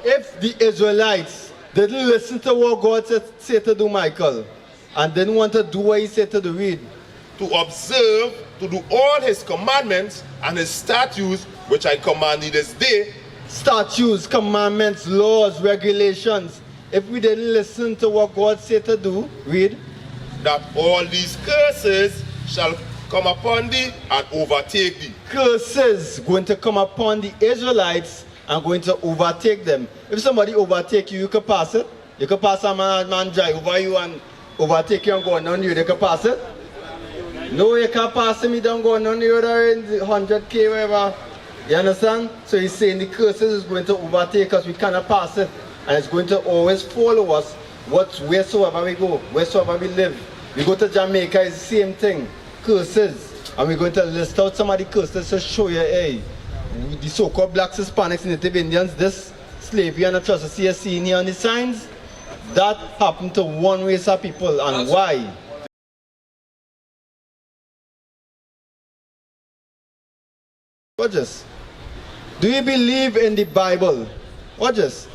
If the Israelites didn't listen to what God said to do, Michael, and didn't want to do what he said to do, read. To observe, to do all his commandments and his statutes, which I command thee this day. Statutes, commandments, laws, regulations. If we didn't listen to what God said to do, read. That all these curses shall come upon thee and overtake thee. Curses going to come upon the Israelites and going to overtake them. If somebody overtake you, you can pass it. You can pass a man drive over you and overtake you and go on you. They can pass it. No, you can't pass me down going on the other end, 100k, whatever. You understand? So he's saying the curses is going to overtake us. We cannot pass it. And it's going to always follow us wheresoever we go, wheresoever we live. We go to Jamaica, it's the same thing. Curses. And we're going to list out some of the curses to show you, hey, the so-called blacks, Hispanics, Native Indians, this slavery and atrocity you're seeing here on the signs, that happened to one race of people. And why? Watch this. Do you believe in the Bible? Watch this.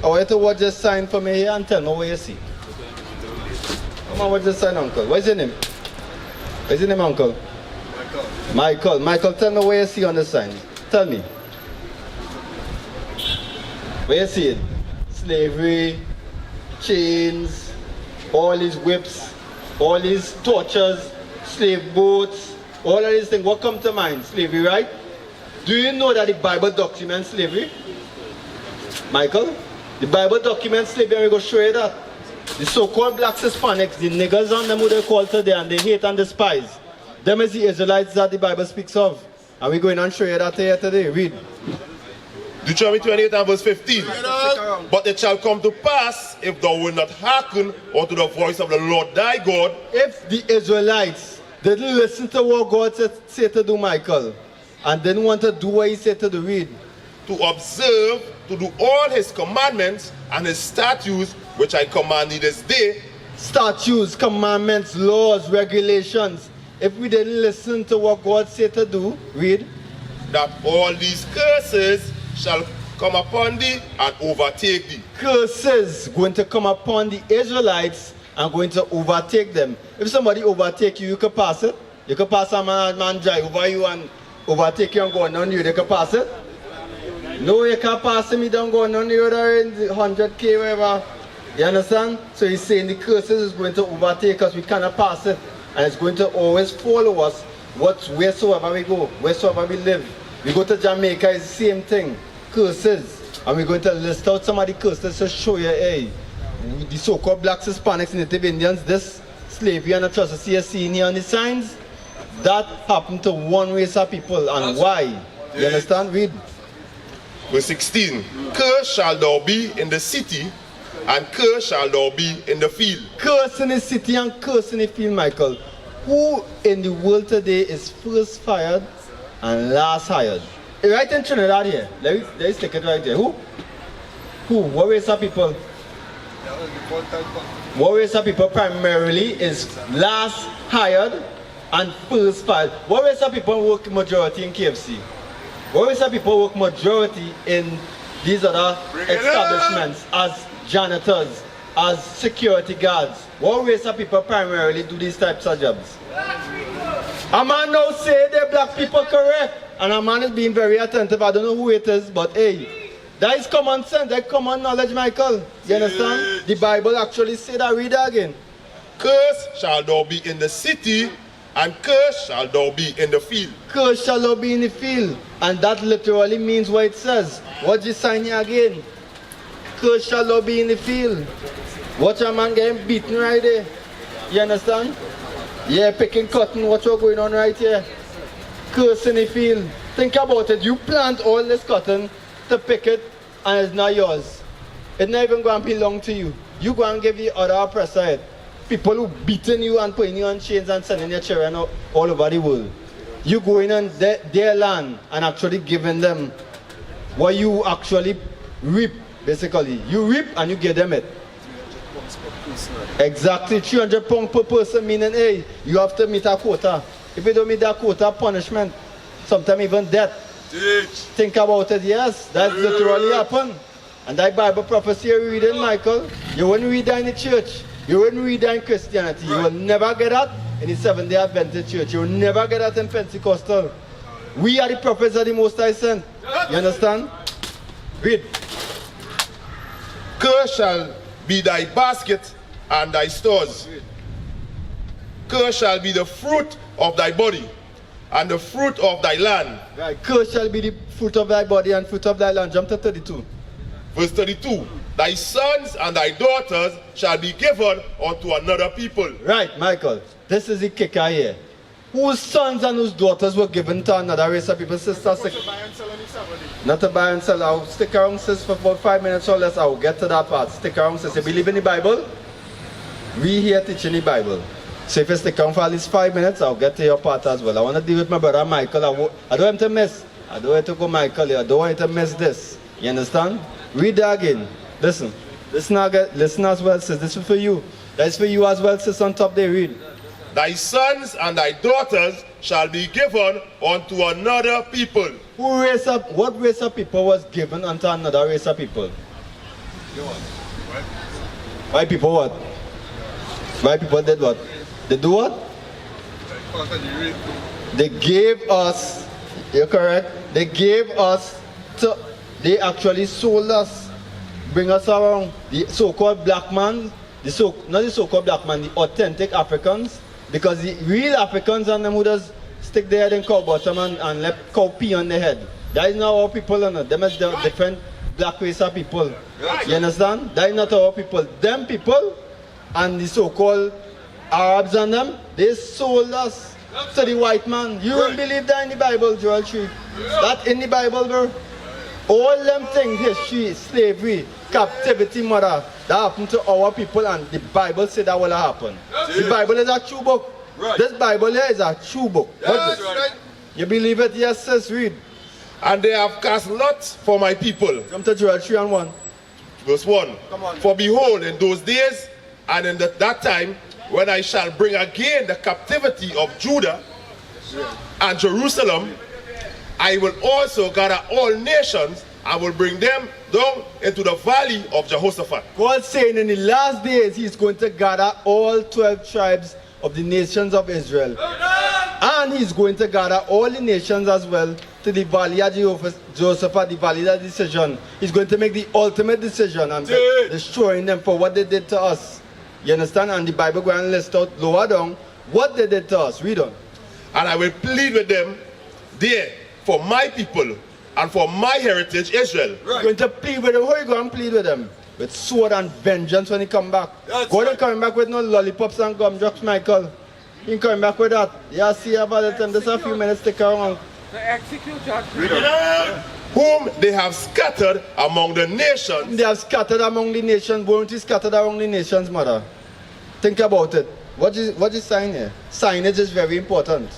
I want you to watch this sign for me here and tell me what you see. Come on, watch this sign, uncle. What's your name? What's your name, uncle? Michael. Michael, tell me what you see on the sign. Tell me. Where you see it? Slavery, chains, all these whips, all these tortures, slave boats, all of these things. What come to mind? Slavery, right? Do you know that the Bible documents slavery? Michael? The Bible documents slavery, and we're going to show you that. The so-called blacks, Hispanics, the niggers on them who they call today and they hate and despise. Them is the Israelites that the Bible speaks of. And we're going to show you that here today. Read. Deuteronomy 28 and verse 15. But it shall come to pass, if thou wilt not hearken unto the voice of the Lord thy God. If the Israelites didn't listen to what God said to do, Michael, and didn't want to do what he said to do, read. To observe, to do all his commandments and his statutes, which I command thee this day. Statutes, commandments, laws, regulations. If we didn't listen to what God said to do, read. That all these curses shall come upon thee and overtake thee. Curses going to come upon the Israelites and going to overtake them. If somebody overtake you, you can pass it. You can pass a man drive over you and overtake you and go on you. They can pass it. No, you can't pass me down going on the other end, 100k, whatever. You understand? So he's saying the curses is going to overtake us. We cannot pass it. And it's going to always follow us wheresoever we go, wheresoever we live. We go to Jamaica, it's the same thing. Curses. And we're going to list out some of the curses to show you, hey, the so-called blacks, Hispanics, Native Indians, this slavery and atrocity you're seeing here on the signs, that happened to one race of people. And why? You understand? Read. Verse 16. Curse shall thou be in the city, and curse shall thou be in the field. Curse in the city and curse in the field, Michael. Who in the world today is first fired and last hired? Right in Trinidad here. Let's take it right there. Who? What race of people? What race of people primarily is last hired and first fired? What race of people work majority in KFC? What race of people work majority in these other establishments as janitors, as security guards? What race of people primarily do these types of jobs? A man now say they're black people, correct? And a man is being very attentive. I don't know who it is, but hey, that is common sense, that common knowledge, Michael. You understand? The Bible actually say that. Read that again. Curse shall thou be in the city, and curse shall thou be in the field. Curse shall thou be in the field. And that literally means what it says. What you sign here again? Curse shall thou be in the field. Watch a man getting beaten right there. You understand? Yeah, picking cotton, what's going on right here? Curse in the field. Think about it. You plant all this cotton to pick it, and it's not yours. It's not even going to belong to you. You go and give the other oppressor it. People who beating you and putting you on chains and sending your children all over the world. You go in on their land and actually giving them what you actually reap, basically. You reap and you give them it. Exactly, 300 pounds per person, meaning, hey, you have to meet a quota. If you don't meet that quota, punishment, sometimes even death. Think about it, yes, that literally happened. And that Bible prophecy you're reading, Michael, you wouldn't read that in the church. You wouldn't read that in Christianity. You will never get that in the Seventh-day Adventist church. You will never get that in Pentecostal. We are the prophets of the Most High sent. You understand? Read. Cursed shall be thy basket and thy stores. Cursed shall be the fruit of thy body and the fruit of thy land. Right. Cursed shall be the fruit of thy body and fruit of thy land. Jump to 32. Verse 32. Thy sons and thy daughters shall be given unto another people. Right, Michael. This is the kicker here. Whose sons and whose daughters were given to another race of people? Sister, not to buy and sell. I'll stick around, sis, for about 5 minutes or less. I'll get to that part. Stick around, sis. You believe in the Bible? We here teaching the Bible. So if you stick around for at least 5 minutes, I'll get to your part as well. I want to deal with my brother Michael. I don't want him to miss. I don't want to go Michael here. I don't want him to miss this. You understand? Read that again. Listen. Listen as well, sis. This is for you. That's for you as well, sis. On top they read. Thy sons and thy daughters shall be given unto another people. What race of people was given unto another race of people? White people what? White people did what? They do what? They gave us, you're correct, they gave us, they actually sold us, bring us around. The so-called black man, not the so-called black man, the authentic Africans, because the real Africans and them who just stick their head in cow bottom and let cow pee on their head. That is not our people, them is the different black race of people. You understand? That is not our people. Them people and the so-called Arabs and them, they sold us to the white man. You won't believe that in the Bible, Joel 3. That in the Bible, bro. All them things, history, slavery, captivity, mother, that happened to our people, and the Bible said that will happen. The Bible is a true book. This Bible here is a true book. You believe it? Yes, sis, read. And they have cast lots for my people. Come to Joel 3 and 1. Verse 1. For behold, in those days and in that time, when I shall bring again the captivity of Judah and Jerusalem, I will also gather all nations and will bring them down into the valley of Jehoshaphat. God saying in the last days he's going to gather all 12 tribes of the nations of Israel. And he's going to gather all the nations as well to the valley of Jehoshaphat, the valley of decision. He's going to make the ultimate decision and destroying them for what they did to us. You understand? And the Bible going to list out lower down what they did to us. Read on. And I will plead with them there for my people and for my heritage Israel. Right. Going to plead with them. How you going to plead with them? With sword and vengeance when he come back. God ain't coming back with no lollipops and gumdrops, Michael. He ain't coming back with that. Yeah, see about the time. Just a few minutes, stick around. To execute judgment. Whom they have scattered among the nations. They have scattered among the nations. Weren't you scattered among the nations, mother? Think about it. What is sign here? Signage is very important.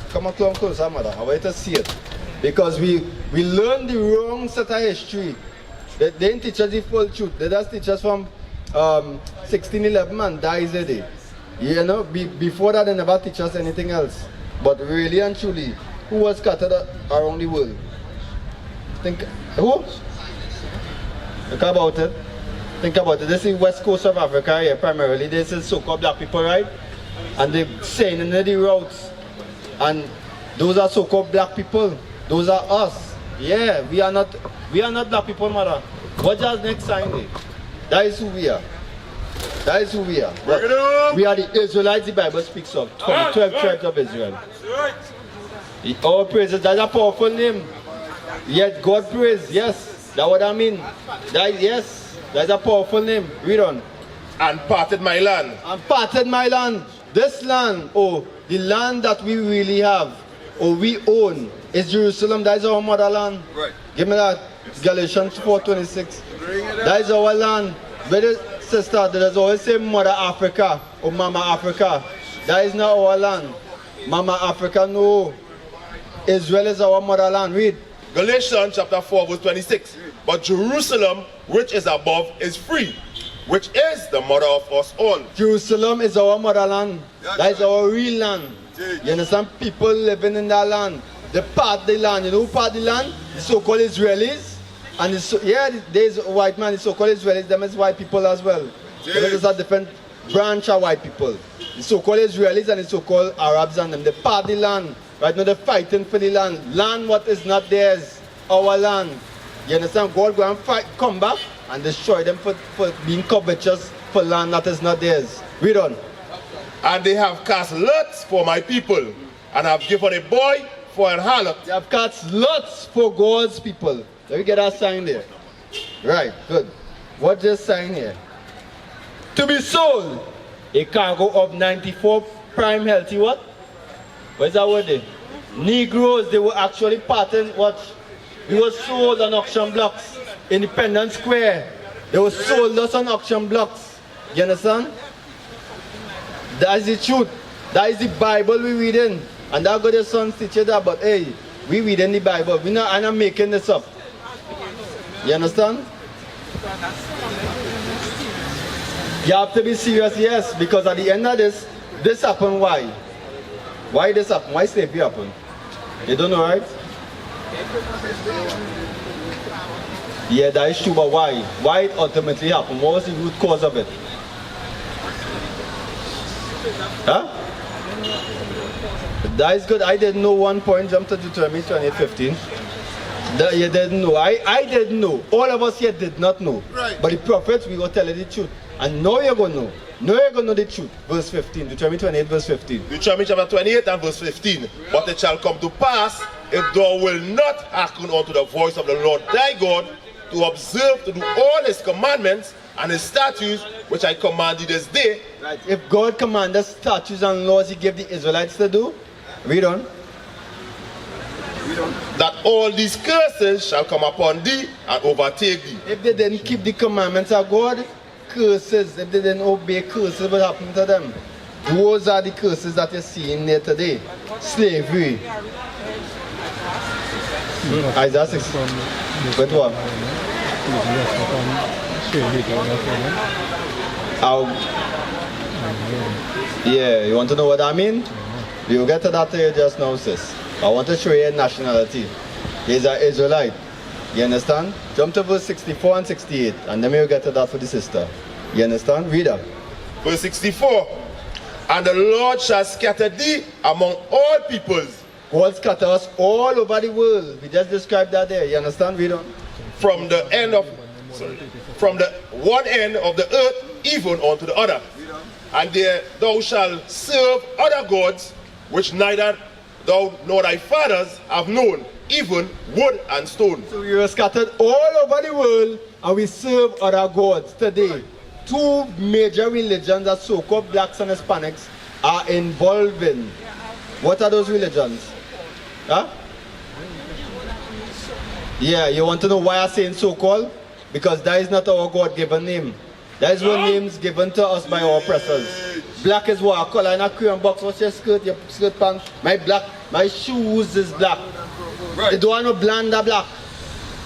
Come on closer, mother. I want you to see it. Because we learned the wrong set of history. They didn't teach us the full truth. They just teach us from 1611 and dies a day. You know, before that they never teach us anything else. But really and truly, who was scattered around the world? Think, who? Think about it. Think about it. This is west coast of Africa here primarily. This is so-called black people, right? And they're saying in the routes. And those are so-called black people. Those are us. Yeah, we are not black people, mother. What's our next sign there? That is who we are. That is who we are. We are the Israelites the Bible speaks of. From the 12 tribes of Israel. All praises. That's a powerful name. Yet God praise. Yes. That's what I mean. Yes. That's a powerful name. Read on. And parted my land. And parted my land. This land, the land that we really have, we own, is Jerusalem. That is our motherland. Right. Give me that. Galatians 4:26. That is our land. Brother, sister, there's always say Mother Africa or Mama Africa. That is not our land. Mama Africa, no. Israel is our motherland. Read. Galatians chapter 4 verse 26. But Jerusalem, which is above, is free, which is the mother of us all. Jerusalem is our motherland. That is our real land. You understand? People living in that land. They part the land. You know who part the land? The so-called Israelis. And it's so, yeah, there's white man, the so-called Israelis, them is white people as well. There is a different branch of white people. The so-called Israelis and the so-called Arabs and them, they part the land. Right now they're fighting for the land. Land what is not theirs, our land. You understand? God go and fight, come back and destroy them for being covetous for land that is not theirs. Read on. And they have cast lots for my people, and have given a boy for an harlot. They have cast lots for God's people. Let me get that sign there. Right, good. What's this sign here? To be sold, a cargo of 94 prime healthy what? What is that word there? Negroes, they were actually patterned what? They were sold on auction blocks. Independence Square. They were sold lots on auction blocks. You understand? That is the truth. That is the Bible we reading. And that got the sons teach you that, but hey, we reading the Bible. I'm not making this up. You understand? You have to be serious, yes, because at the end of this happened why? Why this happened? Why slavery happened? You don't know, right? Yeah, that is true, but why? Why it ultimately happened? What was the root cause of it? Huh? That is good. I didn't know 1 point. Jump to Deuteronomy 28:15. That you didn't know. I didn't know. All of us here did not know. Right. But the prophets, we will tell you the truth. And now you're going to know. Now you're going to know the truth. Verse 15. Deuteronomy 28 verse 15. Deuteronomy chapter 28 and verse 15. But it shall come to pass, if thou wilt not hearken unto the voice of the Lord thy God, to observe to do all his commandments and his statutes which I command thee this day. Right. If God commanded statutes and laws he gave the Israelites to do, read on. That all these curses shall come upon thee and overtake thee. If they didn't keep the commandments of God, curses, if they didn't obey, curses will happen to them. Those are the curses that you're seeing there today. Slavery. Isaiah 6. Wait, what? Yeah, you want to know what I mean? You get to that here just now, sis. I want to show you nationality. He's an Israelite. You understand? Jump to verse 64 and 68, and then we'll get to that for the sister. You understand? Read that. Verse 64. And the Lord shall scatter thee among all peoples. God scatter us all over the world. We just described that there. You understand? Read on. From the one end of the earth even unto the other. And there thou shalt serve other gods, which neither thou nor thy fathers have known, even wood and stone. So we were scattered all over the world, and we serve other gods today. Two major religions that so-called blacks and Hispanics are involved in. What are those religions? Huh? Yeah, you want to know why I'm saying so-called? Because that is not our God-given name. That is one names given to us by our oppressors. Black is what I call in a crayon box. What's your skirt pants? My shoes is black. Right. They don't want no blanda black.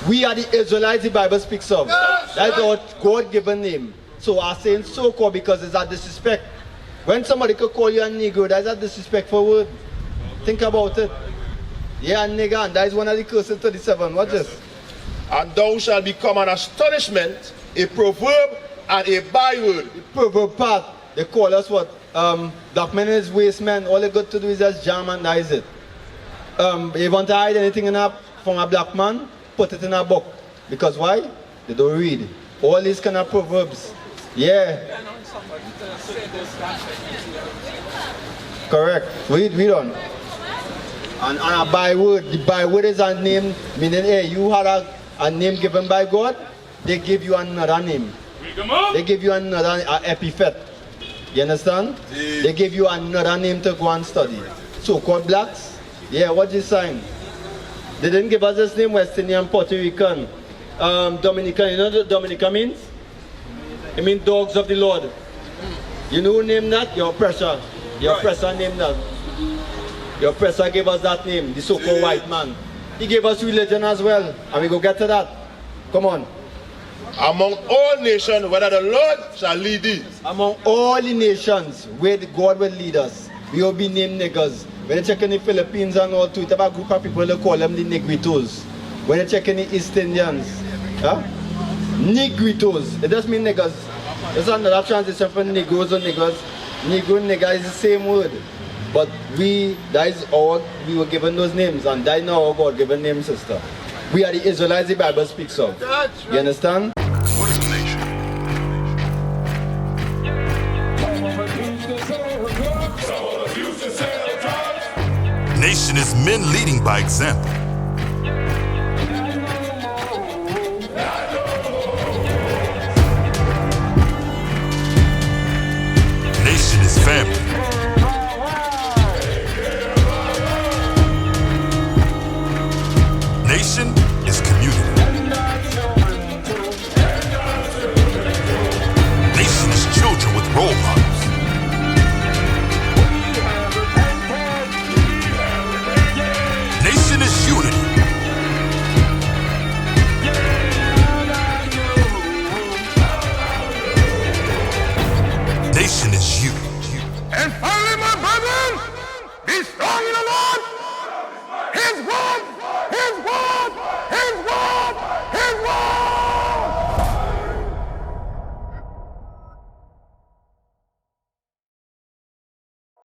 We are the Israelites the Bible speaks of. That is our God-given name. So I'm saying so-called because it's a disrespect. When somebody could call you a Negro, that is a disrespectful word. Think about it. Yeah, nigga, and that is one of the curses 37. Watch this. And thou shalt become an astonishment, a proverb, and a byword. The proverb part, they call us what? Black men is waste men. All they got to do is just jam and that is it. If you want to hide anything from a black man, put it in a book. Because why? They don't read. All these kind of proverbs. Yeah. Correct. Read on. And a byword. The byword is a name, meaning, hey, you had a name given by God, they give you another name. They give you another epithet. You understand? They give you another name to go and study. So-called blacks, yeah, what's this sign? They didn't give us this name, West Indian, Puerto Rican, Dominican. You know what Dominican means? It means dogs of the Lord. You know who named that? Your oppressor. Your oppressor named that. Your oppressor gave us that name, the so-called white man. He gave us religion as well, and we go get to that. Come on. Among all nations, whether the Lord shall lead thee. Among all the nations, where God will lead us, we will be named niggers. When you check in the Philippines and all too, you have a group of people, they call them the Negritos. When you check in the East Indians, Huh? Negritos. It doesn't mean niggas. It's another transition from Negroes or niggas. Negro and nigga is the same word. But that is all we were given those names, and that is now our God-given name, sister. We are the Israelites the Bible speaks of. You understand? What is a nation? Nation is men leading by example. Nation is family. Nation is community. Nation is children with role models. Nation is unity. Nation is you. And finally, my brethren, be strong in the Lord. His word